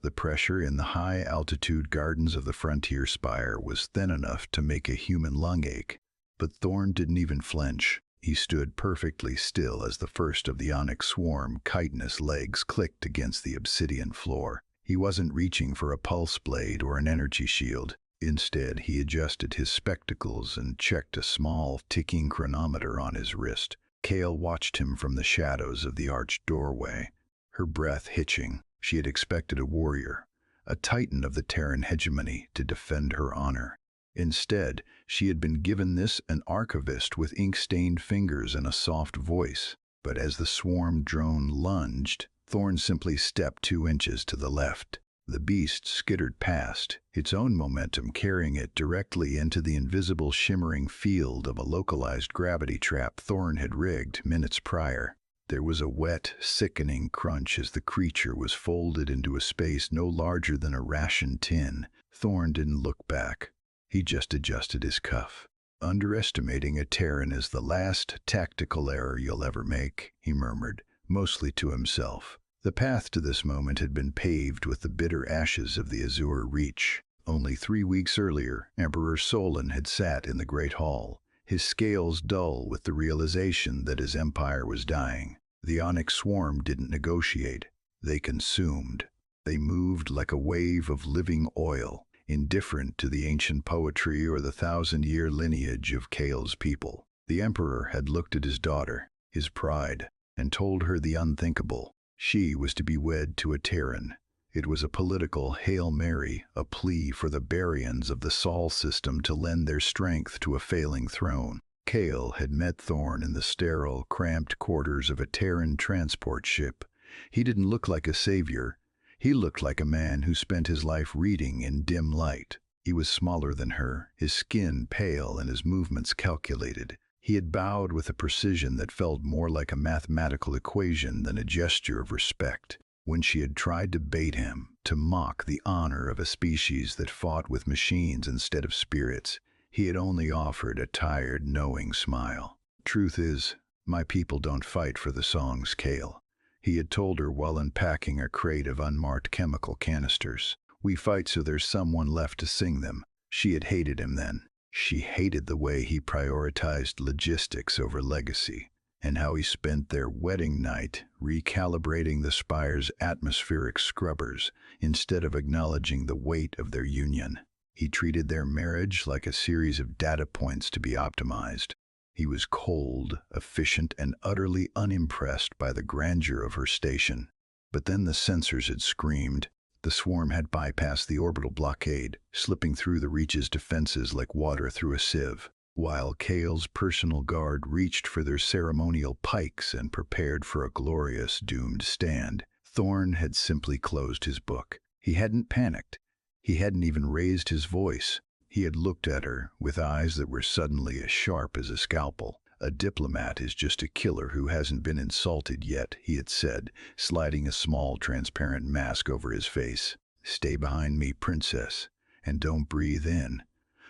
The pressure in the high-altitude gardens of the frontier spire was thin enough to make a human lung ache. But Thorn didn't even flinch. He stood perfectly still as the first of the onyx swarm chitinous legs clicked against the obsidian floor. He wasn't reaching for a pulse blade or an energy shield. Instead, he adjusted his spectacles and checked a small, ticking chronometer on his wrist. Kale watched him from the shadows of the arched doorway, her breath hitching. She had expected a warrior, a titan of the Terran hegemony, to defend her honor. Instead, she had been given this, an archivist with ink-stained fingers and a soft voice. But as the swarm drone lunged, Thorn simply stepped 2 inches to the left. The beast skittered past, its own momentum carrying it directly into the invisible shimmering field of a localized gravity trap Thorn had rigged minutes prior. There was a wet, sickening crunch as the creature was folded into a space no larger than a ration tin. Thorn didn't look back. He just adjusted his cuff. "Underestimating a Terran is the last tactical error you'll ever make," he murmured, mostly to himself. The path to this moment had been paved with the bitter ashes of the Azure Reach. Only 3 weeks earlier, Emperor Solon had sat in the Great Hall, his scales dull with the realization that his empire was dying. The Onyx Swarm didn't negotiate. They consumed. They moved like a wave of living oil, indifferent to the ancient poetry or the 1,000-year lineage of Kale's people. The Emperor had looked at his daughter, his pride, and told her the unthinkable. She was to be wed to a Terran. It was a political Hail Mary, a plea for the Baryons of the Sol system to lend their strength to a failing throne. Kale had met Thorn in the sterile, cramped quarters of a Terran transport ship. He didn't look like a savior. He looked like a man who spent his life reading in dim light. He was smaller than her, his skin pale and his movements calculated. He had bowed with a precision that felt more like a mathematical equation than a gesture of respect. When she had tried to bait him, to mock the honor of a species that fought with machines instead of spirits, he had only offered a tired, knowing smile. "Truth is, my people don't fight for the songs, Kale," he had told her while unpacking a crate of unmarked chemical canisters. "We fight so there's someone left to sing them." She had hated him then. She hated the way he prioritized logistics over legacy, and how he spent their wedding night recalibrating the spire's atmospheric scrubbers instead of acknowledging the weight of their union. He treated their marriage like a series of data points to be optimized. He was cold, efficient, and utterly unimpressed by the grandeur of her station. But then the sensors had screamed. The swarm had bypassed the orbital blockade, slipping through the Reach's defenses like water through a sieve. While Kale's personal guard reached for their ceremonial pikes and prepared for a glorious doomed stand, Thorn had simply closed his book. He hadn't panicked. He hadn't even raised his voice. He had looked at her with eyes that were suddenly as sharp as a scalpel. "A diplomat is just a killer who hasn't been insulted yet," he had said, sliding a small transparent mask over his face. "Stay behind me, princess, and don't breathe in."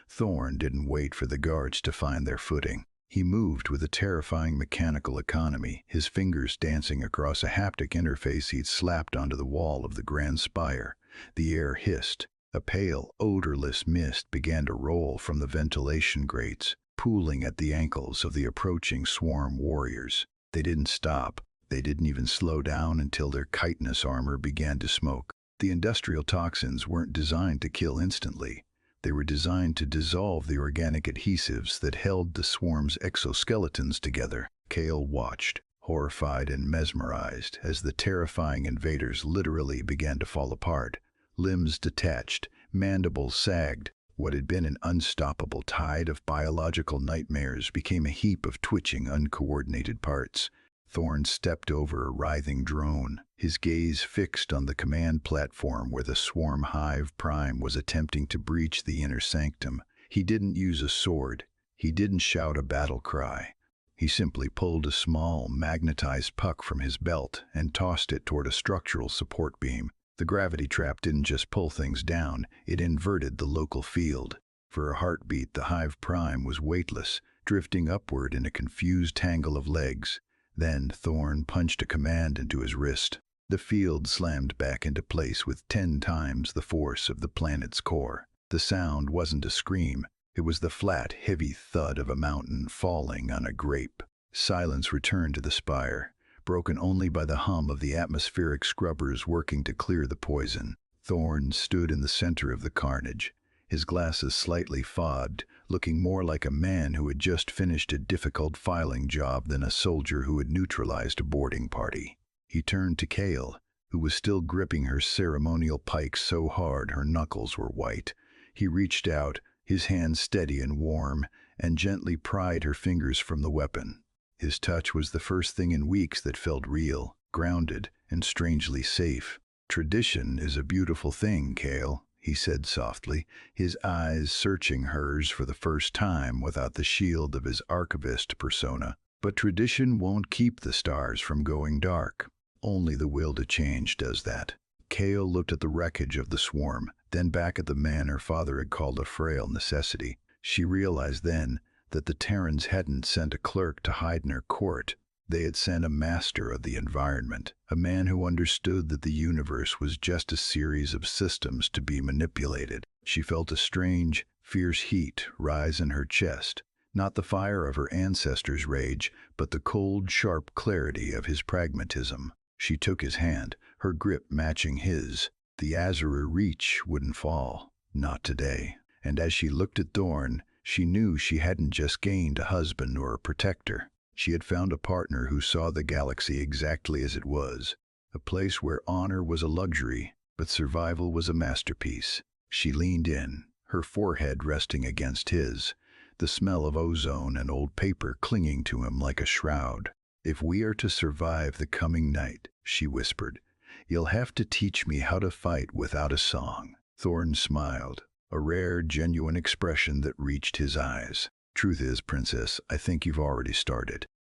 Thorn didn't wait for the guards to find their footing. He moved with a terrifying mechanical economy, his fingers dancing across a haptic interface he'd slapped onto the wall of the grand spire. The air hissed. A pale, odorless mist began to roll from the ventilation grates, pooling at the ankles of the approaching swarm warriors. They didn't stop. They didn't even slow down until their chitinous armor began to smoke. The industrial toxins weren't designed to kill instantly. They were designed to dissolve the organic adhesives that held the swarm's exoskeletons together. Kale watched, horrified and mesmerized, as the terrifying invaders literally began to fall apart. Limbs detached, mandibles sagged. What had been an unstoppable tide of biological nightmares became a heap of twitching, uncoordinated parts. Thorn stepped over a writhing drone, his gaze fixed on the command platform where the swarm hive prime was attempting to breach the inner sanctum. He didn't use a sword. He didn't shout a battle cry. He simply pulled a small, magnetized puck from his belt and tossed it toward a structural support beam. The gravity trap didn't just pull things down, it inverted the local field. For a heartbeat, the hive prime was weightless, drifting upward in a confused tangle of legs. Then Thorn punched a command into his wrist. The field slammed back into place with 10 times the force of the planet's core. The sound wasn't a scream. It was the flat, heavy thud of a mountain falling on a grape. Silence returned to the spire, broken only by the hum of the atmospheric scrubbers working to clear the poison. Thorn stood in the center of the carnage, his glasses slightly fogged, looking more like a man who had just finished a difficult filing job than a soldier who had neutralized a boarding party. He turned to Kale, who was still gripping her ceremonial pike so hard her knuckles were white. He reached out, his hand steady and warm, and gently pried her fingers from the weapon. His touch was the first thing in weeks that felt real, grounded, and strangely safe. "Tradition is a beautiful thing, Kale," he said softly, his eyes searching hers for the first time without the shield of his archivist persona. "But tradition won't keep the stars from going dark. Only the will to change does that." Kale looked at the wreckage of the swarm, then back at the man her father had called a frail necessity. She realized then that the Terrans hadn't sent a clerk to hide in her court. They had sent a master of the environment, a man who understood that the universe was just a series of systems to be manipulated. She felt a strange, fierce heat rise in her chest, not the fire of her ancestors' rage, but the cold, sharp clarity of his pragmatism. She took his hand, her grip matching his. The Azure reach wouldn't fall, not today. And as she looked at Thorn, she knew she hadn't just gained a husband or a protector. She had found a partner who saw the galaxy exactly as it was, a place where honor was a luxury, but survival was a masterpiece. She leaned in, her forehead resting against his, the smell of ozone and old paper clinging to him like a shroud. "If we are to survive the coming night," she whispered, "you'll have to teach me how to fight without a song." Thorn smiled, a rare, genuine expression that reached his eyes. "Truth is, Princess, I think you've already started.